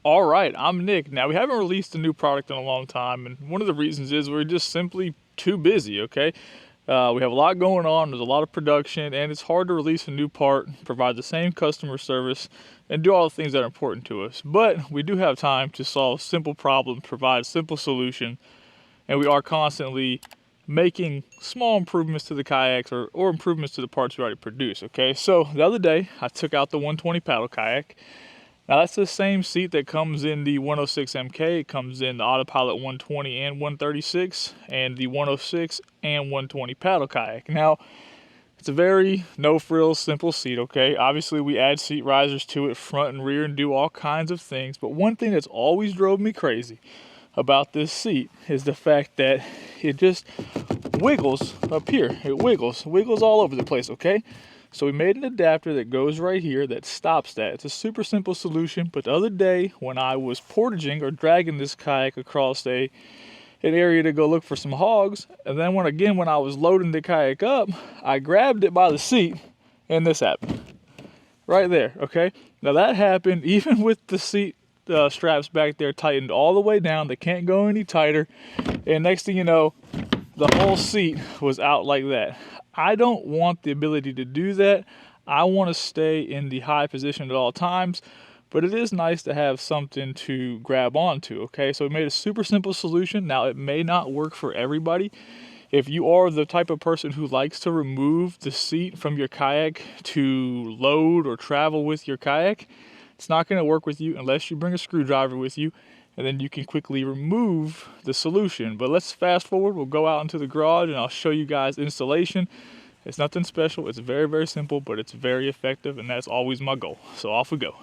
All right, I'm Nick. Now, we haven't released a new product in a long time, and one of the reasons is we're just simply too busy, okay? We have a lot going on, there's a lot of production, and it's hard to release a new part, provide the same customer service, and do all the things that are important to us. But we do have time to solve simple problems, provide simple solutions, and we are constantly making small improvements to the kayaks or improvements to the parts we already produce, okay? So the other day, I took out the 120 paddle kayak. Now that's the same seat that comes in the 106 MK. It comes in the Autopilot 120 and 136 and the 106 and 120 paddle kayak. Now it's a very no frills, simple seat, okay? Obviously we add seat risers to it front and rear and do all kinds of things. But one thing that's always drove me crazy about this seat is the fact that it just wiggles up here. It wiggles all over the place, okay? So we made an adapter that goes right here that stops that. It's a super simple solution, but the other day when I was portaging or dragging this kayak across an area to go look for some hogs, and then when I was loading the kayak up, I grabbed it by the seat and this happened. Right there, okay? Now that happened even with the seat straps back there tightened all the way down. They can't go any tighter. And next thing you know, the whole seat was out like that. I don't want the ability to do that. I want to stay in the high position at all times, but it is nice to have something to grab onto, okay? So we made a super simple solution. Now, it may not work for everybody. If you are the type of person who likes to remove the seat from your kayak to load or travel with your kayak, it's not going to work with you unless you bring a screwdriver with you, and then you can quickly remove the solution. But let's fast forward. We'll go out into the garage and I'll show you guys installation. It's nothing special. It's very, very simple, but it's very effective, and that's always my goal. So off we go.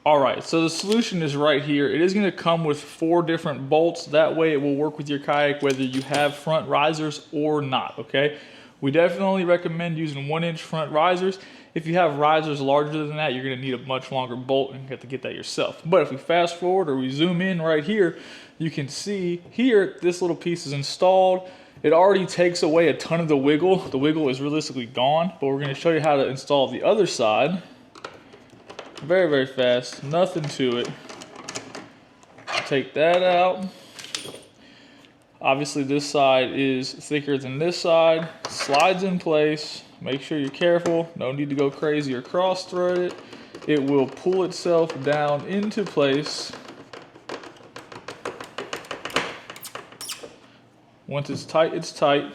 All right, so the solution is right here. It is going to come with 4 different bolts. That way it will work with your kayak whether you have front risers or not, okay? We definitely recommend using 1-inch front risers. If you have risers larger than that, you're going to need a much longer bolt and you have to get that yourself. But if we fast forward or we zoom in right here, you can see here this little piece is installed. It already takes away a ton of the wiggle. The wiggle is realistically gone, but we're going to show you how to install the other side. Very, very fast, nothing to it. Take that out. Obviously this side is thicker than this side. Slides in place. Make sure you're careful. No need to go crazy or cross thread it. It will pull itself down into place. Once it's tight, it's tight.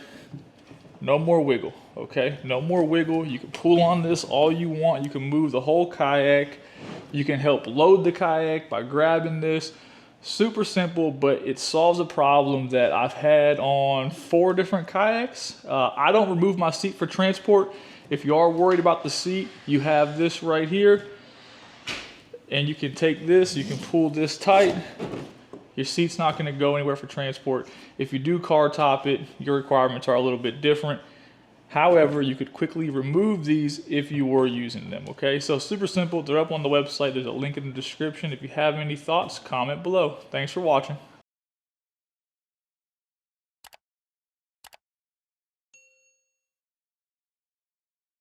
No more wiggle, okay? No more wiggle. You can pull on this all you want. You can move the whole kayak. You can help load the kayak by grabbing this. Super simple, but it solves a problem that I've had on 4 different kayaks. I don't remove my seat for transport. If you are worried about the seat, you have this right here. And you can take this, you can pull this tight. Your seat's not going to go anywhere for transport. If you do car top it, your requirements are a little bit different. However, you could quickly remove these if you were using them, okay? So super simple. They're up on the website. There's a link in the description. If you have any thoughts, comment below. Thanks for watching.